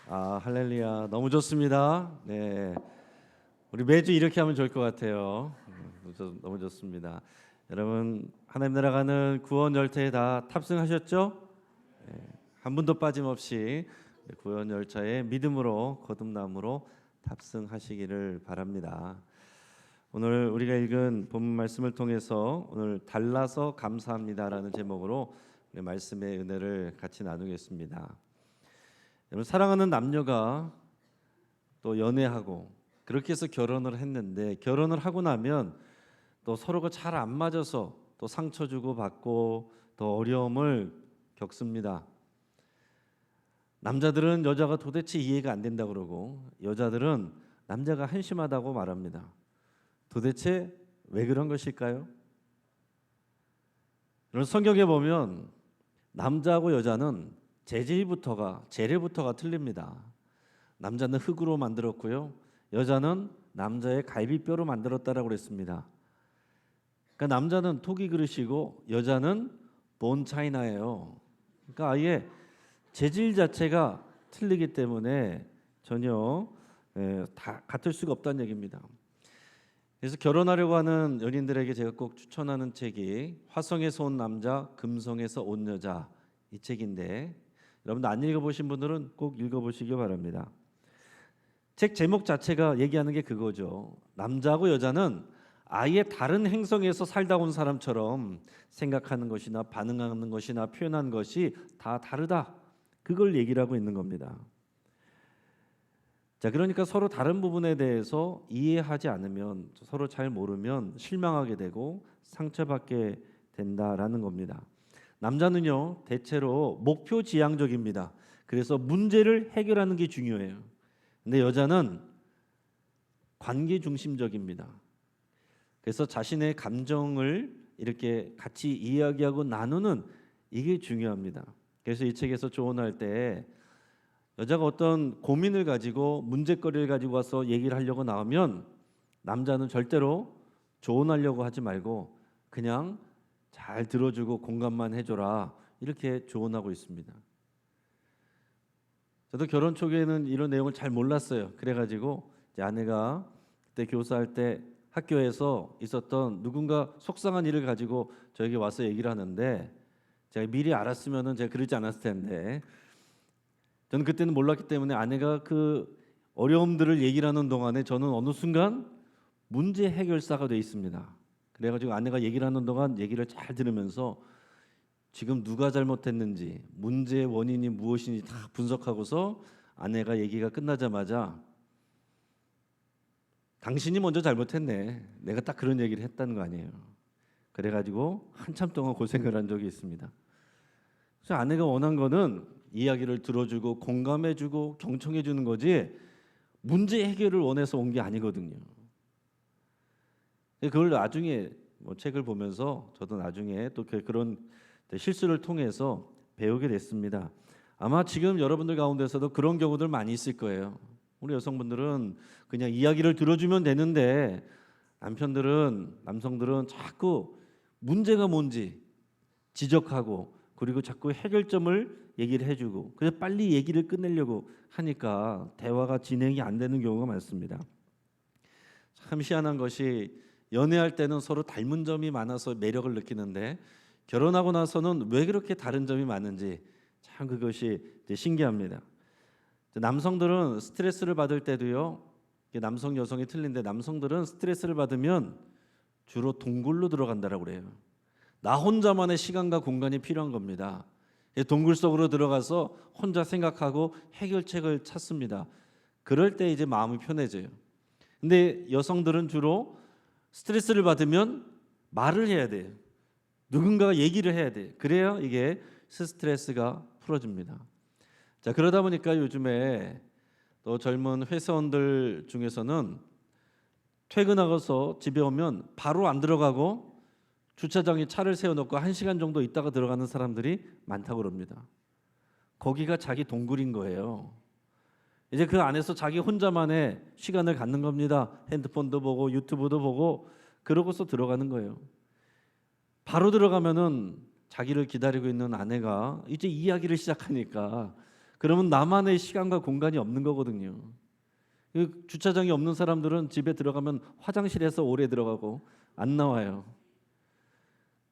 할렐루야. 너무 좋습니다. 네. 우리 매주 이렇게 하면 좋을 것 같아요. 너무 좋습니다. 여러분, 하나님 나라 가는 구원 열차에 다 탑승하셨죠? 네. 한 분도 빠짐없이 구원 열차에 믿음으로 거듭남으로 탑승하시기를 바랍니다. 오늘 우리가 읽은 본문 말씀을 통해서 오늘 달라서 감사합니다라는 제목으로 말씀의 은혜를 같이 나누겠습니다. 여러분, 사랑하는 남녀가 또 연애하고 그렇게 해서 결혼을 했는데, 결혼을 하고 나면 또 서로가 잘 안 맞아서 또 상처 주고 받고 또 어려움을 겪습니다. 남자들은 여자가 도대체 이해가 안 된다 그러고, 여자들은 남자가 한심하다고 말합니다. 도대체 왜 그런 것일까요? 여러분, 성경에 보면 남자하고 여자는 재래부터가 틀립니다. 남자는 흙으로 만들었고요, 여자는 남자의 갈비뼈로 만들었다라고 그랬습니다. 그러니까 남자는 토기 그릇이고 여자는 본 차이나예요. 그러니까 아예 재질 자체가 틀리기 때문에 전혀 다 같을 수가 없다는 얘기입니다. 그래서 결혼하려고 하는 연인들에게 제가 꼭 추천하는 책이 화성에서 온 남자, 금성에서 온 여자, 이 책인데, 여러분들 안 읽어보신 분들은 꼭 읽어보시기 바랍니다. 책 제목 자체가 얘기하는 게 그거죠. 남자하고 여자는 아예 다른 행성에서 살다 온 사람처럼 생각하는 것이나 반응하는 것이나 표현하는 것이 다 다르다, 그걸 얘기를 하고 있는 겁니다. 자, 그러니까 서로 다른 부분에 대해서 이해하지 않으면, 서로 잘 모르면 실망하게 되고 상처받게 된다라는 겁니다. 남자는요, 대체로 목표 지향적입니다. 그래서 문제를 해결하는 게 중요해요. 근데 여자는 관계 중심적입니다. 그래서 자신의 감정을 이렇게 같이 이야기하고 나누는, 이게 중요합니다. 그래서 이 책에서 조언할 때 여자가 어떤 고민을 가지고 문제거리를 가지고 와서 얘기를 하려고 나오면 남자는 절대로 조언하려고 하지 말고 그냥 잘 들어주고 공감만 해줘라, 이렇게 조언하고 있습니다. 저도 결혼 초기에는 이런 내용을 잘 몰랐어요. 그래가지고 이제 아내가 그때 교사할 때 학교에서 있었던 누군가 속상한 일을 가지고 저에게 와서 얘기를 하는데, 제가 미리 알았으면은 제가 그러지 않았을 텐데, 저는 그때는 몰랐기 때문에 아내가 그 어려움들을 얘기를 하는 동안에 저는 어느 순간 문제 해결사가 돼 있습니다. 그래가지고 아내가 얘기를 하는 동안 얘기를 잘 들으면서 지금 누가 잘못했는지, 문제의 원인이 무엇인지 다 분석하고서 아내가 얘기가 끝나자마자 당신이 먼저 잘못했네, 내가 딱 그런 얘기를 했다는 거 아니에요. 그래가지고 한참 동안 고생을 한 적이 있습니다. 그래서 아내가 원한 거는 이야기를 들어주고 공감해주고 경청해주는 거지, 문제 해결을 원해서 온 게 아니거든요. 그걸 나중에 책을 보면서 저도 나중에 또 그런 실수를 통해서 배우게 됐습니다. 아마 지금 여러분들 가운데서도 그런 경우들 많이 있을 거예요. 우리 여성분들은 그냥 이야기를 들어주면 되는데, 남성들은 자꾸 문제가 뭔지 지적하고, 그리고 자꾸 해결점을 얘기를 해주고, 그래서 빨리 얘기를 끝내려고 하니까 대화가 진행이 안 되는 경우가 많습니다. 참 희한한 것이, 연애할 때는 서로 닮은 점이 많아서 매력을 느끼는데 결혼하고 나서는 왜 그렇게 다른 점이 많은지 참 그것이 신기합니다. 남성들은 스트레스를 받을 때도요, 남성 여성이 틀린데 남성들은 스트레스를 받으면 주로 동굴로 들어간다라고 그래요. 나 혼자만의 시간과 공간이 필요한 겁니다. 동굴 속으로 들어가서 혼자 생각하고 해결책을 찾습니다. 그럴 때 이제 마음이 편해져요. 근데 여성들은 주로 스트레스를 받으면 말을 해야 돼요. 누군가가 얘기를 해야 돼요. 그래야 이게 스트레스가 풀어집니다. 자, 그러다 보니까 요즘에 또 젊은 회사원들 중에서는 퇴근하고서 집에 오면 바로 안 들어가고 주차장에 차를 세워놓고 1시간 정도 있다가 들어가는 사람들이 많다고 그럽니다. 거기가 자기 동굴인 거예요. 이제 그 안에서 자기 혼자만의 시간을 갖는 겁니다. 핸드폰도 보고 유튜브도 보고 그러고서 들어가는 거예요. 바로 들어가면은 자기를 기다리고 있는 아내가 이제 이야기를 시작하니까 그러면 나만의 시간과 공간이 없는 거거든요. 그 주차장이 없는 사람들은 집에 들어가면 화장실에서 오래 들어가고 안 나와요.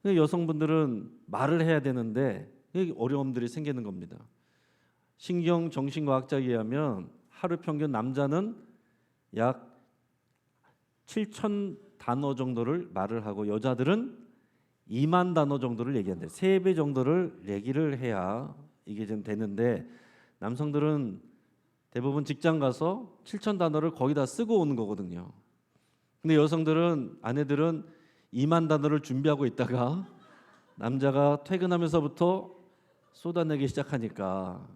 여성분들은 말을 해야 되는데 어려움들이 생기는 겁니다. 신경 정신과학자에 의하면 하루 평균 남자는 약 7천 단어 정도를 말을 하고 여자들은 2만 단어 정도를 얘기한대요. 3배 정도를 얘기를 해야 이게 좀 되는데 남성들은 대부분 직장 가서 7천 단어를 거의 다 쓰고 오는 거거든요. 근데 여성들은 아내들은 2만 단어를 준비하고 있다가 남자가 퇴근하면서부터 쏟아내기 시작하니까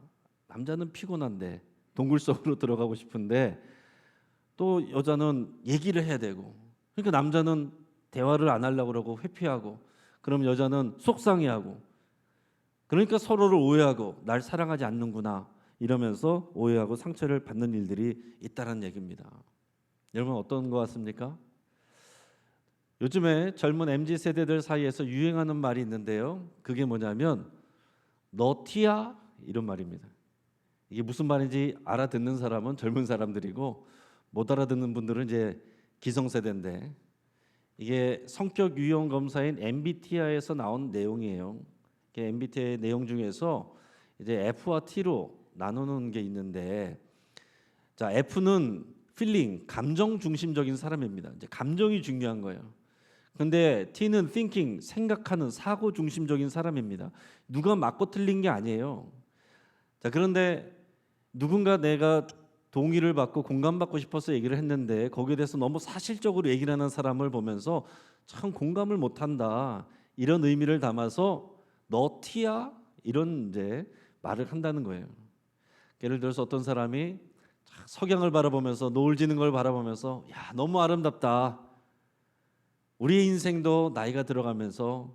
남자는 피곤한데 동굴 속으로 들어가고 싶은데 또 여자는 얘기를 해야 되고 그러니까 남자는 대화를 안 하려고 그러고 회피하고 그럼 여자는 속상해하고 그러니까 서로를 오해하고 날 사랑하지 않는구나 이러면서 오해하고 상처를 받는 일들이 있다는 얘기입니다. 여러분 어떤 것 같습니까? 요즘에 젊은 MZ 세대들 사이에서 유행하는 말이 있는데요. 그게 뭐냐면 너 티야? 이런 말입니다. 이게 무슨 말인지 알아듣는 사람은 젊은 사람들이고 못 알아듣는 분들은 이제 기성세대인데 이게 성격 유형 검사인 MBTI에서 나온 내용이에요. MBTI 내용 중에서 이제 F와 T로 나누는 게 있는데 자 F는 feeling, 감정 중심적인 사람입니다. 이제 감정이 중요한 거예요. 근데 T는 thinking, 생각하는 사고 중심적인 사람입니다. 누가 맞고 틀린 게 아니에요. 자 그런데 누군가 내가 동의를 받고 공감받고 싶어서 얘기를 했는데 거기에 대해서 너무 사실적으로 얘기를 하는 사람을 보면서 참 공감을 못한다 이런 의미를 담아서 너 T야? 이런 이제 말을 한다는 거예요. 예를 들어서 어떤 사람이 석양을 바라보면서 노을 지는 걸 바라보면서 야 너무 아름답다. 우리의 인생도 나이가 들어가면서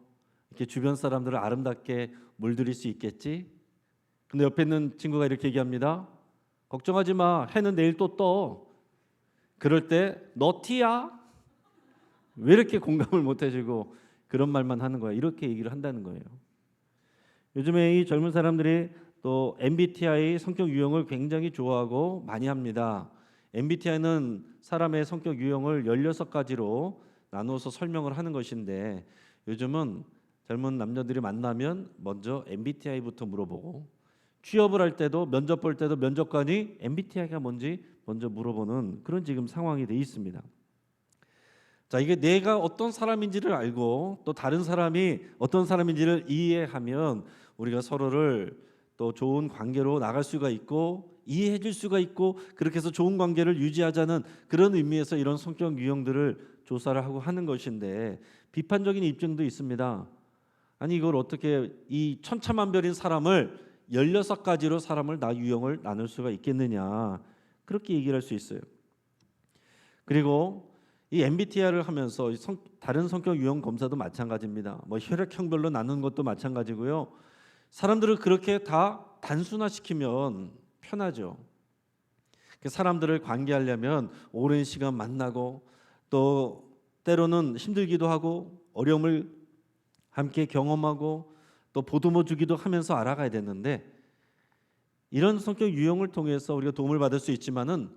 이렇게 주변 사람들을 아름답게 물들일 수 있겠지. 근데 옆에 있는 친구가 이렇게 얘기합니다. 걱정하지 마. 해는 내일 또 떠. 그럴 때 너 티야? 왜 이렇게 공감을 못 해주고 그런 말만 하는 거야. 이렇게 얘기를 한다는 거예요. 요즘에 이 젊은 사람들이 또 MBTI 성격 유형을 굉장히 좋아하고 많이 합니다. MBTI는 사람의 성격 유형을 16가지로 나누어서 설명을 하는 것인데 요즘은 젊은 남녀들이 만나면 먼저 MBTI부터 물어보고 취업을 할 때도 면접 볼 때도 면접관이 MBTI가 뭔지 먼저 물어보는 그런 지금 상황이 돼 있습니다. 자, 이게 내가 어떤 사람인지를 알고 또 다른 사람이 어떤 사람인지를 이해하면 우리가 서로를 또 좋은 관계로 나갈 수가 있고 이해해 줄 수가 있고 그렇게 해서 좋은 관계를 유지하자는 그런 의미에서 이런 성격 유형들을 조사를 하고 하는 것인데 비판적인 입장도 있습니다. 아니 이걸 어떻게 이 천차만별인 사람을 16가지로 사람을 유형을 나눌 수가 있겠느냐 그렇게 얘기를 할 수 있어요. 그리고 이 MBTI를 하면서 다른 성격 유형 검사도 마찬가지입니다. 뭐 혈액형별로 나누는 것도 마찬가지고요. 사람들을 그렇게 다 단순화시키면 편하죠. 사람들을 관계하려면 오랜 시간 만나고 또 때로는 힘들기도 하고 어려움을 함께 경험하고 또 보듬어 주기도 하면서 알아가야 되는데 이런 성격 유형을 통해서 우리가 도움을 받을 수 있지만은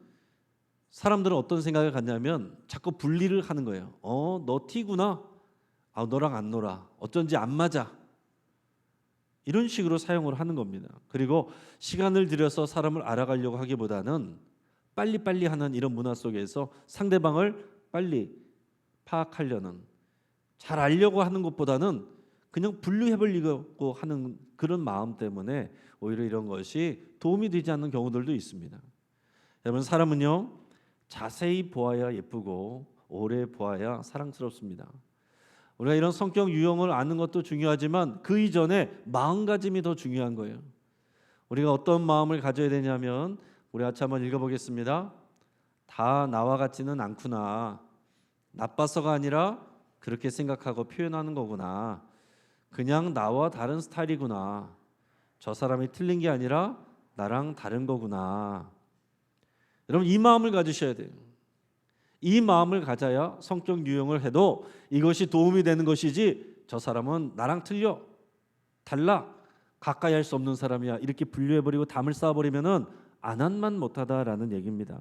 사람들은 어떤 생각을 갖냐면 자꾸 분리를 하는 거예요. 너 T구나. 너랑 안 놀아. 어쩐지 안 맞아. 이런 식으로 사용을 하는 겁니다. 그리고 시간을 들여서 사람을 알아가려고 하기보다는 빨리빨리 하는 이런 문화 속에서 상대방을 빨리 파악하려는 잘 알려고 하는 것보다는 그냥 분류해버리려고 하는 그런 마음 때문에 오히려 이런 것이 도움이 되지 않는 경우들도 있습니다. 여러분 사람은요 자세히 보아야 예쁘고 오래 보아야 사랑스럽습니다. 우리가 이런 성격 유형을 아는 것도 중요하지만 그 이전에 마음가짐이 더 중요한 거예요. 우리가 어떤 마음을 가져야 되냐면 우리 같이 한번 읽어보겠습니다. 다 나와 같지는 않구나. 나빠서가 아니라 그렇게 생각하고 표현하는 거구나. 그냥 나와 다른 스타일이구나. 저 사람이 틀린 게 아니라 나랑 다른 거구나. 여러분 이 마음을 가지셔야 돼요. 이 마음을 가져야 성격 유형을 해도 이것이 도움이 되는 것이지 저 사람은 나랑 틀려 달라 가까이 할 수 없는 사람이야 이렇게 분류해버리고 담을 쌓아버리면은 안한만 못하다라는 얘기입니다.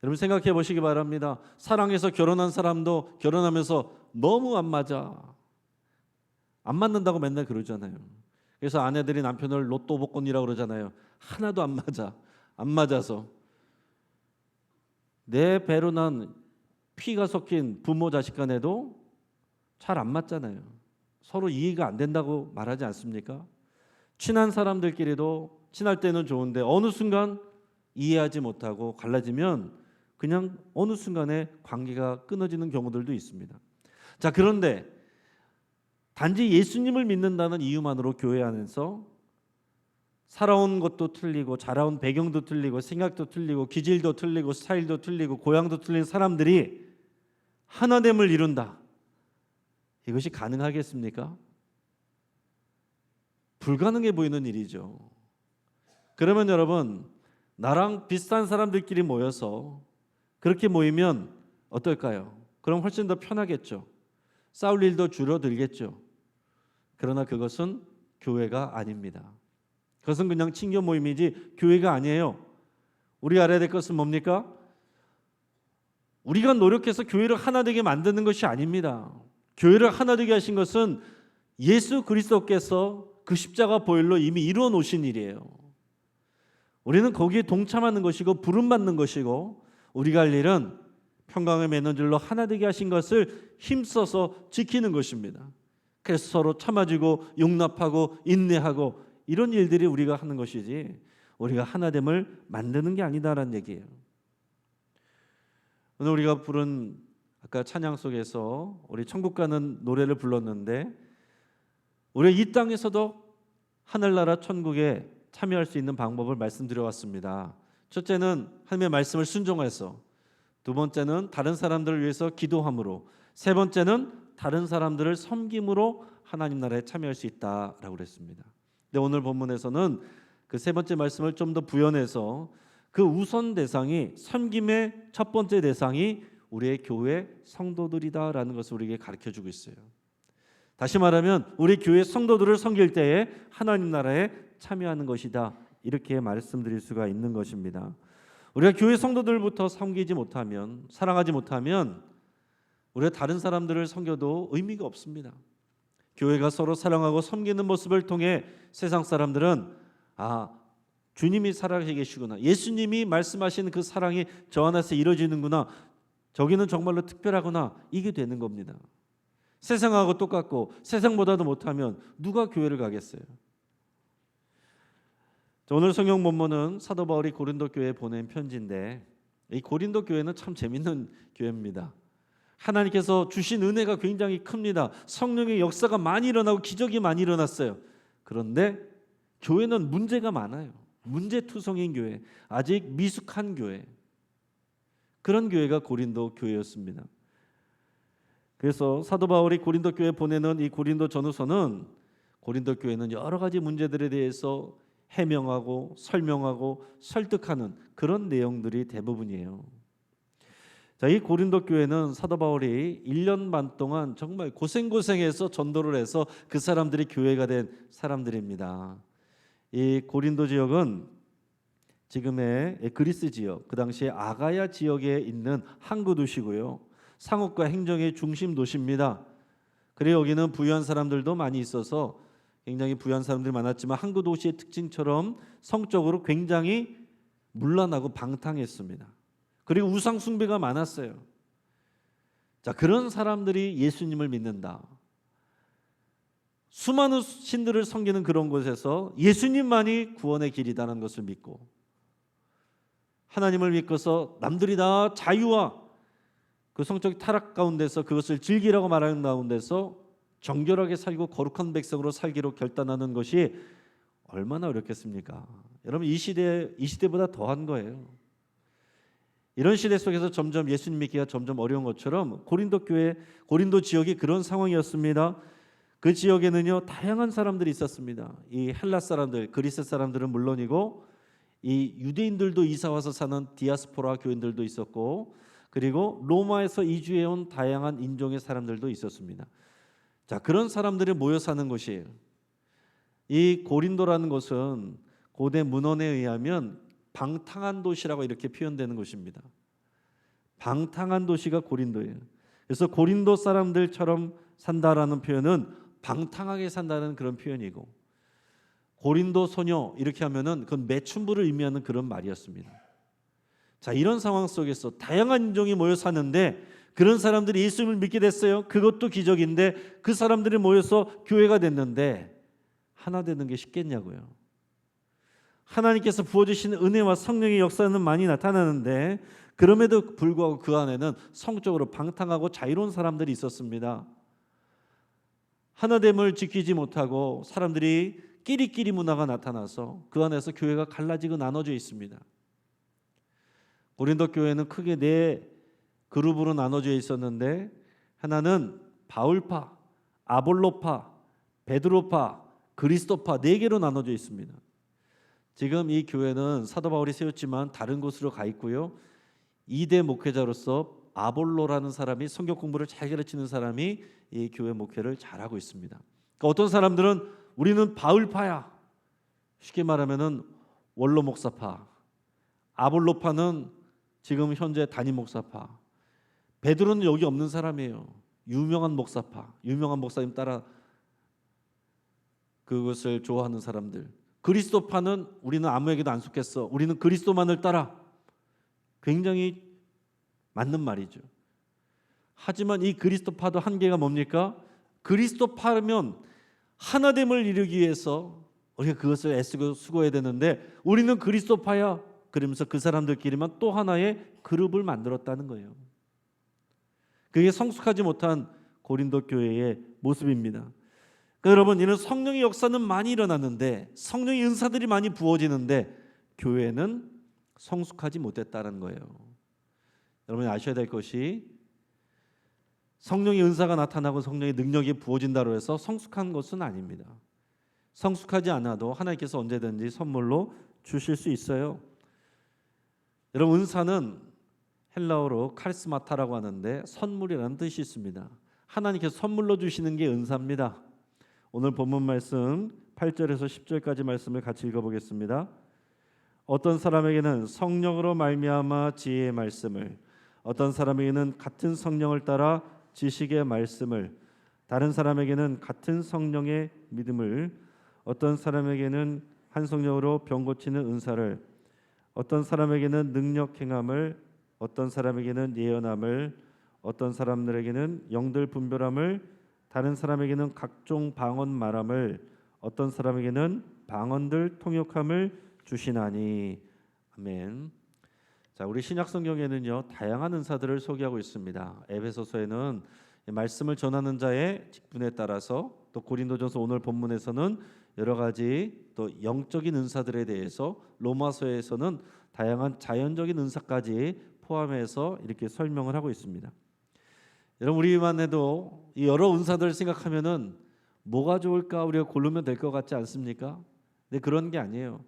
여러분 생각해 보시기 바랍니다. 사랑해서 결혼한 사람도 결혼하면서 너무 안 맞아. 안 맞는다고 맨날 그러잖아요. 그래서 아내들이 남편을 로또 복권이라고 그러잖아요. 하나도 안 맞아. 안 맞아서 내 배로 난 피가 섞인 부모 자식 간에도 잘 안 맞잖아요. 서로 이해가 안 된다고 말하지 않습니까? 친한 사람들끼리도 친할 때는 좋은데 어느 순간 이해하지 못하고 갈라지면 그냥 어느 순간에 관계가 끊어지는 경우들도 있습니다. 자, 그런데 단지 예수님을 믿는다는 이유만으로 교회 안에서 살아온 것도 틀리고 자라온 배경도 틀리고 생각도 틀리고 기질도 틀리고 스타일도 틀리고 고향도 틀린 사람들이 하나됨을 이룬다. 이것이 가능하겠습니까? 불가능해 보이는 일이죠. 그러면 여러분, 나랑 비슷한 사람들끼리 모여서 그렇게 모이면 어떨까요? 그럼 훨씬 더 편하겠죠. 싸울 일도 줄어들겠죠. 그러나 그것은 교회가 아닙니다. 그것은 그냥 친교 모임이지 교회가 아니에요. 우리가 알아야 될 것은 뭡니까? 우리가 노력해서 교회를 하나 되게 만드는 것이 아닙니다. 교회를 하나 되게 하신 것은 예수 그리스도께서 그 십자가 보혈로 이미 이루어 놓으신 일이에요. 우리는 거기에 동참하는 것이고 부름받는 것이고 우리가 할 일은 평강을 맺는 줄로 하나 되게 하신 것을 힘써서 지키는 것입니다. 그래서 서로 참아주고 용납하고 인내하고 이런 일들이 우리가 하는 것이지 우리가 하나됨을 만드는 게 아니다라는 얘기예요. 오늘 우리가 부른 아까 찬양 속에서 우리 천국 가는 노래를 불렀는데 우리 이 땅에서도 하늘나라 천국에 참여할 수 있는 방법을 말씀드려왔습니다. 첫째는 하나님의 말씀을 순종해서, 두 번째는 다른 사람들을 위해서 기도함으로, 세 번째는 다른 사람들을 섬김으로 하나님 나라에 참여할 수 있다라고 그랬습니다. 근데 오늘 본문에서는 그 세 번째 말씀을 좀 더 부연해서 그 우선 대상이, 섬김의 첫 번째 대상이 우리의 교회 성도들이다라는 것을 우리에게 가르쳐주고 있어요. 다시 말하면 우리 교회 성도들을 섬길 때에 하나님 나라에 참여하는 것이다, 이렇게 말씀드릴 수가 있는 것입니다. 우리가 교회 성도들부터 섬기지 못하면, 사랑하지 못하면 우리가 다른 사람들을 섬겨도 의미가 없습니다. 교회가 서로 사랑하고 섬기는 모습을 통해 세상 사람들은 주님이 살아계시 계시구나, 예수님이 말씀하시는 그 사랑이 저 안에서 이루어지는구나, 저기는 정말로 특별하구나, 이게 되는 겁니다. 세상하고 똑같고 세상보다도 못하면 누가 교회를 가겠어요? 오늘 성경 본문은 사도 바울이 고린도 교회에 보낸 편지인데, 이 고린도 교회는 참 재밌는 교회입니다. 하나님께서 주신 은혜가 굉장히 큽니다. 성령의 역사가 많이 일어나고 기적이 많이 일어났어요. 그런데 교회는 문제가 많아요. 문제투성인 교회, 아직 미숙한 교회, 그런 교회가 고린도 교회였습니다. 그래서 사도 바울이 고린도 교회에 보내는 이 고린도 전후서는 고린도 교회는 여러 가지 문제들에 대해서 해명하고 설명하고 설득하는 그런 내용들이 대부분이에요. 자, 이 고린도 교회는 사도 바울이 1년 반 동안 정말 고생해서 전도를 해서 그 사람들이 교회가 된 사람들입니다. 이 고린도 지역은 지금의 그리스 지역, 그 당시에 아가야 지역에 있는 항구 도시고요, 상업과 행정의 중심 도시입니다. 그리고 여기는 부유한 사람들도 많이 있어서 굉장히 부유한 사람들이 많았지만 항구 도시의 특징처럼 성적으로 굉장히 문란하고 방탕했습니다. 그리고 우상 숭배가 많았어요. 자, 그런 사람들이 예수님을 믿는다, 수많은 신들을 섬기는 그런 곳에서 예수님만이 구원의 길이라는 것을 믿고, 하나님을 믿고서 남들이 다 자유와 그 성적 타락 가운데서 그것을 즐기라고 말하는 가운데서 정결하게 살고 거룩한 백성으로 살기로 결단하는 것이 얼마나 어렵겠습니까? 여러분, 이 시대보다 더한 거예요. 이런 시대 속에서 점점 예수님 믿기가 점점 어려운 것처럼 고린도 교회, 고린도 지역이 그런 상황이었습니다. 그 지역에는요, 다양한 사람들이 있었습니다. 이 헬라 사람들, 그리스 사람들은 물론이고 이 유대인들도 이사 와서 사는 디아스포라 교인들도 있었고, 그리고 로마에서 이주해 온 다양한 인종의 사람들도 있었습니다. 자, 그런 사람들이 모여 사는 곳이에요. 이 고린도라는 곳은 고대 문헌에 의하면 방탕한 도시라고 이렇게 표현되는 곳입니다. 방탕한 도시가 고린도예요. 그래서 고린도 사람들처럼 산다라는 표현은 방탕하게 산다는 그런 표현이고, 고린도 소녀 이렇게 하면은 그건 매춘부를 의미하는 그런 말이었습니다. 자, 이런 상황 속에서 다양한 인종이 모여 사는데 그런 사람들이 예수님을 믿게 됐어요. 그것도 기적인데 그 사람들이 모여서 교회가 됐는데 하나 되는 게 쉽겠냐고요. 하나님께서 부어주시는 은혜와 성령의 역사는 많이 나타나는데 그럼에도 불구하고 그 안에는 성적으로 방탕하고 자유로운 사람들이 있었습니다. 하나됨을 지키지 못하고 사람들이 끼리끼리 문화가 나타나서 그 안에서 교회가 갈라지고 나눠져 있습니다. 고린도 교회는 크게 네 그룹으로 나눠져 있었는데, 하나는 바울파, 아볼로파, 베드로파, 그리스도파 네 개로 나눠져 있습니다. 지금 이 교회는 사도 바울이 세웠지만 다른 곳으로 가 있고요. 2대 목회자로서 아볼로라는 사람이 성경 공부를 잘 가르치는 사람이 이 교회 목회를 잘하고 있습니다. 그러니까 어떤 사람들은 우리는 바울파야, 쉽게 말하면은 원로 목사파, 아볼로파는 지금 현재 담임 목사파, 베드로는 여기 없는 사람이에요. 유명한 목사파, 유명한 목사님 따라 그것을 좋아하는 사람들. 그리스도파는 우리는 아무에게도 안 속했어, 우리는 그리스도만을 따라. 굉장히 맞는 말이죠. 하지만 이 그리스도파도 한계가 뭡니까? 그리스도파면 하나됨을 이루기 위해서 우리가 그것을 애쓰고 수고해야 되는데 우리는 그리스도파야 그러면서 그 사람들끼리만 또 하나의 그룹을 만들었다는 거예요. 그게 성숙하지 못한 고린도 교회의 모습입니다. 그러니까 여러분, 이런 성령의 역사는 많이 일어났는데, 성령의 은사들이 많이 부어지는데 교회는 성숙하지 못했다는 거예요. 여러분이 아셔야 될 것이, 성령의 은사가 나타나고 성령의 능력이 부어진다고 해서 성숙한 것은 아닙니다. 성숙하지 않아도 하나님께서 언제든지 선물로 주실 수 있어요. 여러분, 은사는 헬라어로 카리스마타라고 하는데 선물이라는 뜻이 있습니다. 하나님께서 선물로 주시는 게 은사입니다. 오늘 본문 말씀 8절에서 10절까지 말씀을 같이 읽어보겠습니다. 어떤 사람에게는 성령으로 말미암아 지혜의 말씀을, 어떤 사람에게는 같은 성령을 따라 지식의 말씀을, 다른 사람에게는 같은 성령의 믿음을, 어떤 사람에게는 한 성령으로 병 고치는 은사를, 어떤 사람에게는 능력 행함을, 어떤 사람에게는 예언함을, 어떤 사람들에게는 영들 분별함을, 다른 사람에게는 각종 방언 말함을, 어떤 사람에게는 방언들 통역함을 주시나니. 아멘. 자, 우리 신약 성경에는요 다양한 은사들을 소개하고 있습니다. 에베소서에는 말씀을 전하는 자의 직분에 따라서, 또 고린도전서 오늘 본문에서는 여러 가지 또 영적인 은사들에 대해서, 로마서에서는 다양한 자연적인 은사까지 포함해서 이렇게 설명을 하고 있습니다. 여러분, 우리만 해도 이 여러 은사들을 생각하면은 뭐가 좋을까 우리가 고르면 될 것 같지 않습니까? 근데 그런 게 아니에요.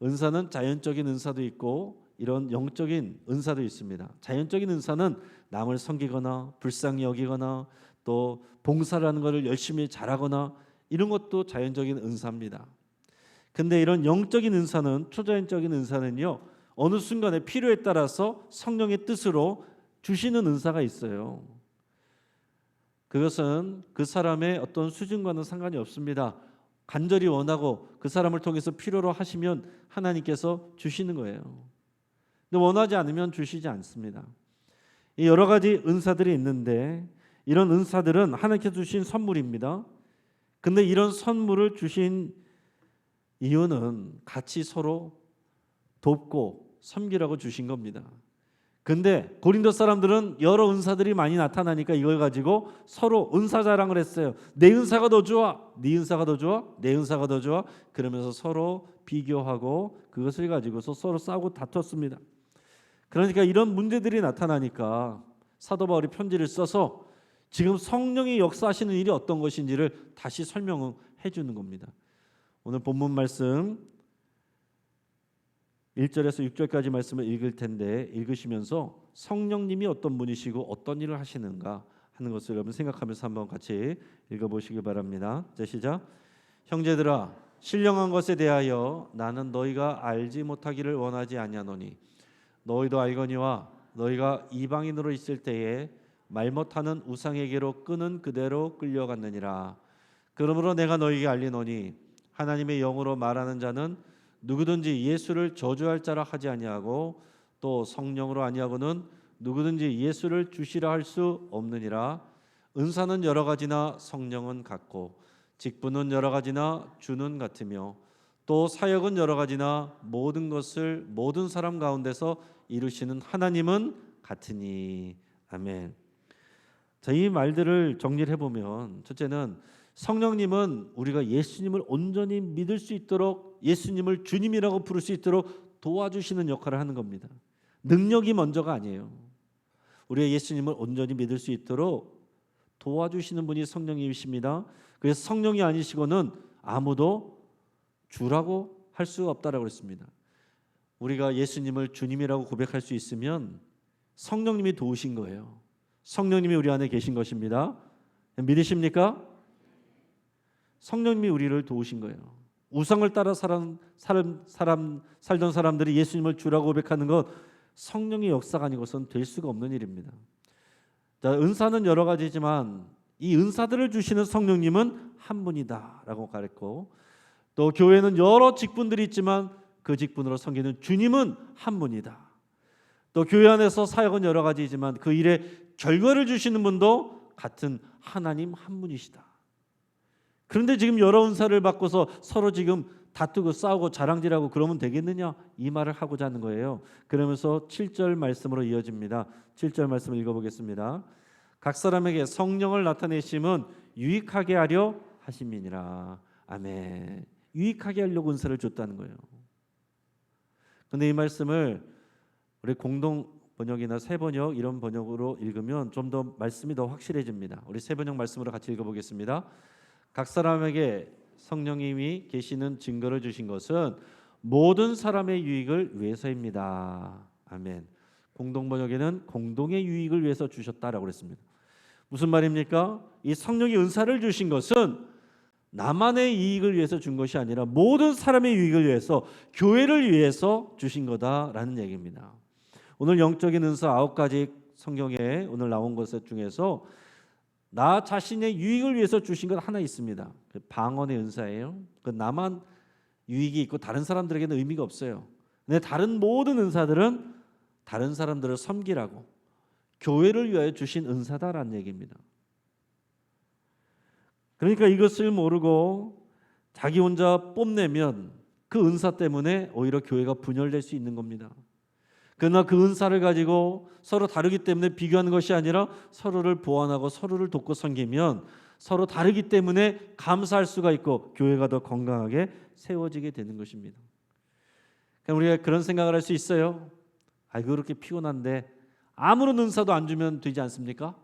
은사는 자연적인 은사도 있고 이런 영적인 은사도 있습니다. 자연적인 은사는 남을 섬기거나 불쌍히 여기거나 또 봉사라는 것을 열심히 잘하거나 이런 것도 자연적인 은사입니다. 근데 이런 영적인 은사는, 초자연적인 은사는요 어느 순간에 필요에 따라서 성령의 뜻으로 주시는 은사가 있어요. 그것은 그 사람의 어떤 수준과는 상관이 없습니다. 간절히 원하고 그 사람을 통해서 필요로 하시면 하나님께서 주시는 거예요. 근데 원하지 않으면 주시지 않습니다. 이 여러 가지 은사들이 있는데 이런 은사들은 하나님께서 주신 선물입니다. 근데 이런 선물을 주신 이유는 같이 서로 돕고 섬기라고 주신 겁니다. 근데 고린도 사람들은 여러 은사들이 많이 나타나니까 이걸 가지고 서로 은사 자랑을 했어요. 내 은사가 더 좋아, 네 은사가 더 좋아, 내 은사가 더 좋아. 그러면서 서로 비교하고 그것을 가지고서 서로 싸우고 다퉜습니다. 그러니까 이런 문제들이 나타나니까 사도 바울이 편지를 써서 지금 성령이 역사하시는 일이 어떤 것인지를 다시 설명해 주는 겁니다. 오늘 본문 말씀 1절에서 6절까지 말씀을 읽을 텐데, 읽으시면서 성령님이 어떤 분이시고 어떤 일을 하시는가 하는 것을 여러분 생각하면서 한번 같이 읽어보시기 바랍니다. 자, 시작. 형제들아, 신령한 것에 대하여 나는 너희가 알지 못하기를 원하지 아니하노니 너희도 알거니와 너희가 이방인으로 있을 때에 말 못하는 우상에게로 끄는 그대로 끌려갔느니라. 그러므로 내가 너희에게 알리노니 하나님의 영으로 말하는 자는 누구든지 예수를 저주할 자라 하지 아니하고 또 성령으로 아니하고는 누구든지 예수를 주시라 할 수 없느니라. 은사는 여러 가지나 성령은 같고 직분은 여러 가지나 주는 같으며 또 사역은 여러 가지나 모든 것을 모든 사람 가운데서 이루시는 하나님은 같으니. 아멘. 자, 이 말들을 정리를 해보면 첫째는 성령님은 우리가 예수님을 온전히 믿을 수 있도록 예수님을 주님이라고 부를 수 있도록 도와주시는 역할을 하는 겁니다. 능력이 먼저가 아니에요. 우리가 예수님을 온전히 믿을 수 있도록 도와주시는 분이 성령님이십니다. 그래서 성령이 아니시고는 아무도 주라고 할 수 없다라고 했습니다. 우리가 예수님을 주님이라고 고백할 수 있으면 성령님이 도우신 거예요. 성령님이 우리 안에 계신 것입니다. 믿으십니까? 성령님이 우리를 도우신 거예요. 우상을 따라 살던 사람들이 예수님을 주라고 고백하는 것 성령의 역사가 아니고선 될 수가 없는 일입니다. 자, 은사는 여러 가지지만 이 은사들을 주시는 성령님은 한 분이다라고 가르쳤고 또 교회는 여러 직분들이 있지만 그 직분으로 섬기는 주님은 한 분이다. 또 교회 안에서 사역은 여러 가지이지만 그 일에 결과를 주시는 분도 같은 하나님 한 분이시다. 그런데 지금 여러 은사를 받고서 서로 지금 다투고 싸우고 자랑질하고 그러면 되겠느냐? 이 말을 하고자 하는 거예요. 그러면서 7절 말씀으로 이어집니다. 7절 말씀을 읽어보겠습니다. 각 사람에게 성령을 나타내심은 유익하게 하려 하심이니라. 아멘. 유익하게 하려고 은사를 줬다는 거예요. 그런데 이 말씀을 우리 공동 번역이나 새 번역 이런 번역으로 읽으면 좀 더 말씀이 더 확실해집니다. 우리 새 번역 말씀으로 같이 읽어보겠습니다. 각 사람에게 성령님이 계시는 증거를 주신 것은 모든 사람의 유익을 위해서입니다. 아멘. 공동 번역에는 공동의 유익을 위해서 주셨다라고 그랬습니다. 무슨 말입니까? 이 성령이 은사를 주신 것은 나만의 이익을 위해서 준 것이 아니라 모든 사람의 유익을 위해서 교회를 위해서 주신 거다라는 얘기입니다. 오늘 영적인 은사 9가지 성경에 오늘 나온 것 중에서 나 자신의 유익을 위해서 주신 것 하나 있습니다. 방언의 은사예요. 그 나만 유익이 있고 다른 사람들에게는 의미가 없어요. 근데 다른 모든 은사들은 다른 사람들을 섬기라고 교회를 위하여 주신 은사다라는 얘기입니다. 그러니까 이것을 모르고 자기 혼자 뽐내면 그 은사 때문에 오히려 교회가 분열될 수 있는 겁니다. 그러나 그 은사를 가지고 서로 다르기 때문에 비교하는 것이 아니라 서로를 보완하고 서로를 돕고 섬기면 서로 다르기 때문에 감사할 수가 있고 교회가 더 건강하게 세워지게 되는 것입니다. 그러니까 우리가 그런 생각을 할 수 있어요. 그렇게 피곤한데 아무런 은사도 안 주면 되지 않습니까?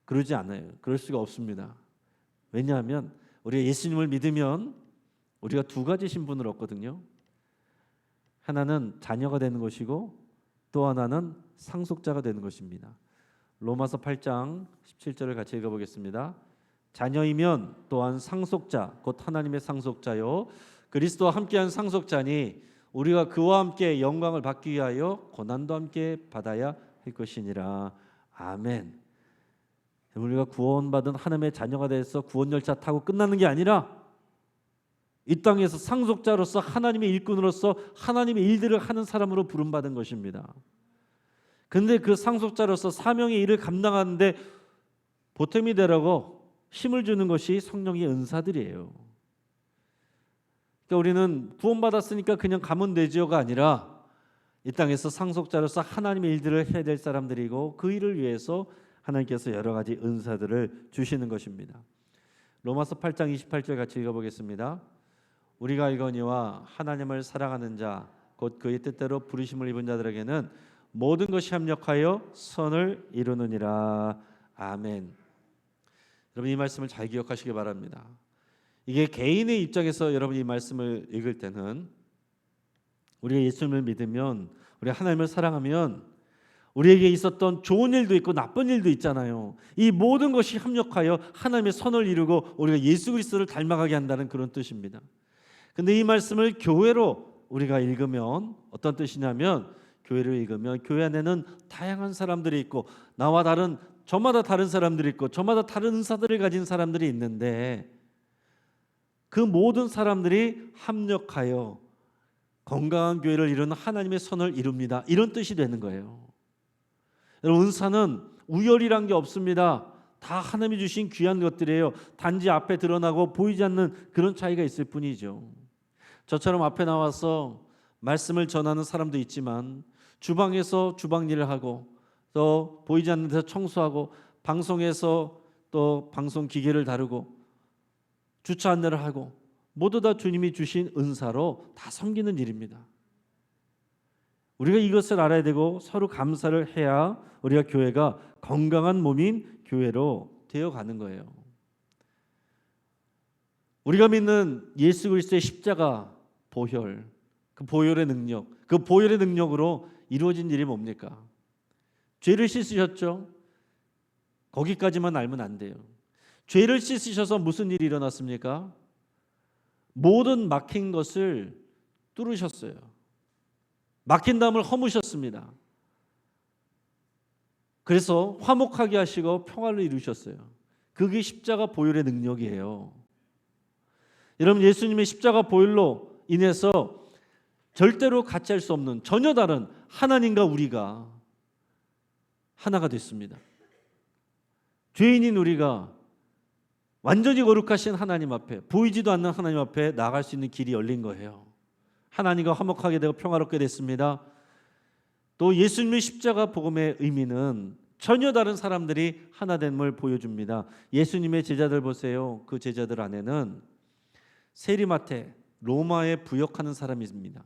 그러지 않아요. 그럴 수가 없습니다. 왜냐하면 우리가 예수님을 믿으면 우리가 두 가지 신분을 얻거든요. 하나는 자녀가 되는 것이고 또 하나는 상속자가 되는 것입니다. 로마서 8장 17절을 같이 읽어보겠습니다. 자녀이면 또한 상속자 곧 하나님의 상속자요 그리스도와 함께한 상속자니 우리가 그와 함께 영광을 받기 위하여 고난도 함께 받아야 할 것이니라. 아멘. 우리가 구원받은 하나님의 자녀가 돼서 구원 열차 타고 끝나는 게 아니라 이 땅에서 상속자로서 하나님의 일꾼으로서 하나님의 일들을 하는 사람으로 부름받은 것입니다. 그런데 그 상속자로서 사명의 일을 감당하는데 보탬이 되라고 힘을 주는 것이 성령의 은사들이에요. 그러니까 우리는 구원받았으니까 그냥 가면 되지요가 아니라 이 땅에서 상속자로서 하나님의 일들을 해야 될 사람들이고 그 일을 위해서 하나님께서 여러 가지 은사들을 주시는 것입니다. 로마서 8장 28절 같이 읽어보겠습니다. 우리가 알거니와 하나님을 사랑하는 자 곧 그의 뜻대로 부르심을 입은 자들에게는 모든 것이 합력하여 선을 이루느니라. 아멘. 여러분 이 말씀을 잘 기억하시기 바랍니다. 이게 개인의 입장에서 여러분 이 말씀을 읽을 때는 우리가 예수님을 믿으면 우리가 하나님을 사랑하면 우리에게 있었던 좋은 일도 있고 나쁜 일도 있잖아요. 이 모든 것이 협력하여 하나님의 선을 이루고 우리가 예수 그리스도를 닮아가게 한다는 그런 뜻입니다. 근데 이 말씀을 교회로 우리가 읽으면 어떤 뜻이냐면, 교회를 읽으면 교회 안에는 다양한 사람들이 있고 나와 다른, 저마다 다른 사람들이 있고 저마다 다른 은사들을 가진 사람들이 있는데, 그 모든 사람들이 합력하여 건강한 교회를 이루는 하나님의 선을 이룹니다. 이런 뜻이 되는 거예요. 여러분, 은사는 우열이란 게 없습니다. 다 하나님이 주신 귀한 것들이에요. 단지 앞에 드러나고 보이지 않는 그런 차이가 있을 뿐이죠. 저처럼 앞에 나와서 말씀을 전하는 사람도 있지만, 주방에서 주방 일을 하고 또 보이지 않는 데서 청소하고, 방송에서 또 방송 기계를 다루고 주차 안내를 하고, 모두 다 주님이 주신 은사로 다 섬기는 일입니다. 우리가 이것을 알아야 되고 서로 감사를 해야 우리가 교회가 건강한 몸인 교회로 되어가는 거예요. 우리가 믿는 예수 그리스도의 십자가 보혈, 그 보혈의 능력, 그 보혈의 능력으로 이루어진 일이 뭡니까? 죄를 씻으셨죠? 거기까지만 알면 안 돼요. 죄를 씻으셔서 무슨 일이 일어났습니까? 모든 막힌 것을 뚫으셨어요. 막힌 담을 허무셨습니다. 그래서 화목하게 하시고 평화를 이루셨어요. 그게 십자가 보혈의 능력이에요. 여러분, 예수님의 십자가 보혈로 인해서 절대로 같이 할 수 없는, 전혀 다른 하나님과 우리가 하나가 됐습니다. 죄인인 우리가 완전히 거룩하신 하나님 앞에, 보이지도 않는 하나님 앞에 나아갈 수 있는 길이 열린 거예요. 하나님과 화목하게 되고 평화롭게 됐습니다. 또 예수님의 십자가 복음의 의미는 전혀 다른 사람들이 하나 됨을 보여줍니다. 예수님의 제자들 보세요. 그 제자들 안에는 세리마테, 로마에 부역하는 사람이 있습니다.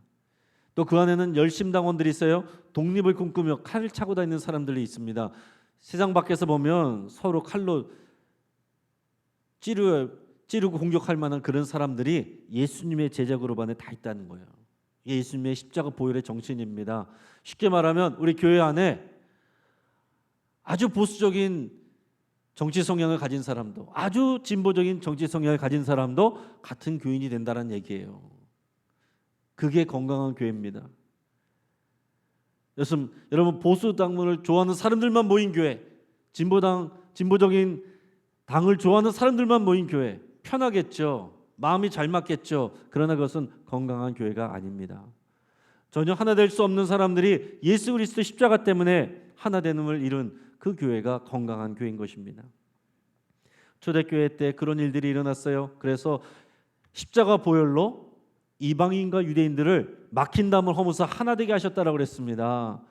또 그 안에는 열심당원들이 있어요. 독립을 꿈꾸며 칼을 차고 다니는 사람들이 있습니다. 세상 밖에서 보면 서로 칼로 찌르고 공격할 만한 그런 사람들이 예수님의 제자 그룹 안에 다 있다는 거예요. 예수님의 십자가 보혈의 정신입니다. 쉽게 말하면 우리 교회 안에 아주 보수적인 정치 성향을 가진 사람도, 아주 진보적인 정치 성향을 가진 사람도 같은 교인이 된다는 얘기예요. 그게 건강한 교회입니다. 여러분, 보수 당문을 좋아하는 사람들만 모인 교회, 진보적인 당을 좋아하는 사람들만 모인 교회, 편하겠죠. 마음이 잘 맞겠죠. 그러나 그것은 건강한 교회가 아닙니다. 전혀 하나 될 수 없는 사람들이 예수 그리스도 십자가 때문에 하나 되는을 이룬 그 교회가 건강한 교회인 것입니다. 초대교회 때 그런 일들이 일어났어요. 그래서 십자가 보혈로 이방인과 유대인들을 막힌 담을 허무서 하나 되게 하셨다라고 그랬습니다.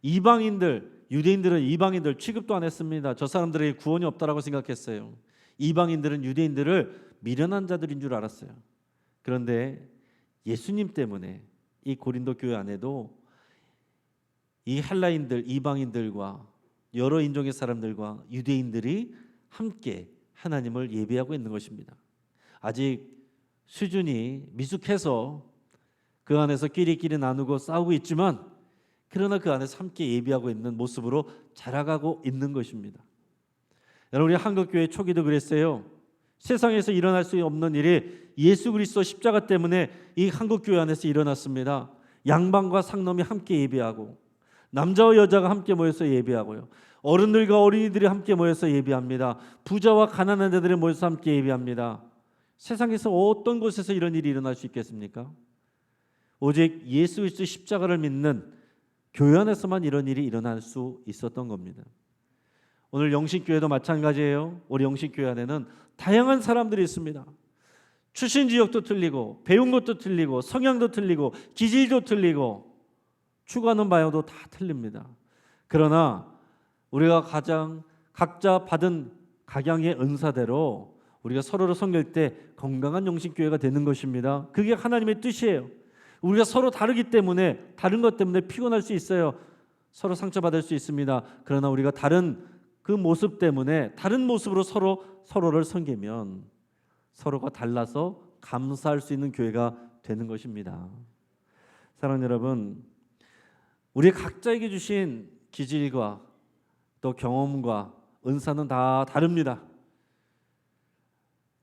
유대인들은 이방인들 취급도 안 했습니다. 저 사람들에게 구원이 없다라고 생각했어요. 이방인들은 유대인들을 미련한 자들인 줄 알았어요. 그런데 예수님 때문에 이 고린도 교회 안에도 이 헬라인들, 이방인들과 여러 인종의 사람들과 유대인들이 함께 하나님을 예배하고 있는 것입니다. 아직 수준이 미숙해서 그 안에서 끼리끼리 나누고 싸우고 있지만, 그러나 그 안에서 함께 예배하고 있는 모습으로 자라가고 있는 것입니다. 여러분, 우리 한국교회 초기도 그랬어요. 세상에서 일어날 수 없는 일이 예수 그리스도 십자가 때문에 이 한국교회 안에서 일어났습니다. 양반과 상놈이 함께 예배하고, 남자와 여자가 함께 모여서 예배하고요, 어른들과 어린이들이 함께 모여서 예배합니다. 부자와 가난한 자들이 모여서 함께 예배합니다. 세상에서 어떤 곳에서 이런 일이 일어날 수 있겠습니까? 오직 예수 그리스도 십자가를 믿는 교회 안에서만 이런 일이 일어날 수 있었던 겁니다. 오늘 영신교회도 마찬가지예요. 우리 영신교회 안에는 다양한 사람들이 있습니다. 출신 지역도 틀리고, 배운 것도 틀리고, 성향도 틀리고, 기질도 틀리고, 추구하는 바도 다 틀립니다. 그러나 우리가 각자 받은 각양의 은사대로 우리가 서로를 섬길 때 건강한 영신교회가 되는 것입니다. 그게 하나님의 뜻이에요. 우리가 서로 다르기 때문에, 다른 것 때문에 피곤할 수 있어요. 서로 상처받을 수 있습니다. 그러나 우리가 다른 그 모습 때문에 다른 모습으로 서로를 섬기면 서로가 달라서 감사할 수 있는 교회가 되는 것입니다. 사랑하는 여러분, 우리 각자에게 주신 기질과 또 경험과 은사는 다 다릅니다.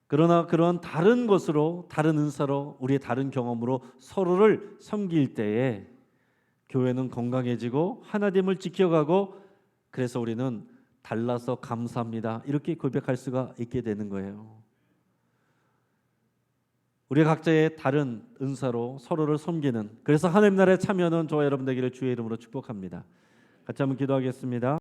그러나 그런 다른 것으로, 다른 은사로, 우리의 다른 경험으로 서로를 섬길 때에 교회는 건강해지고 하나됨을 지켜가고, 그래서 우리는 달라서 감사합니다 이렇게 고백할 수가 있게 되는 거예요. 우리 각자의 다른 은사로 서로를 섬기는, 그래서 하나님 나라에 참여하는 저와 여러분 되기를 주의 이름으로 축복합니다. 같이 한번 기도하겠습니다.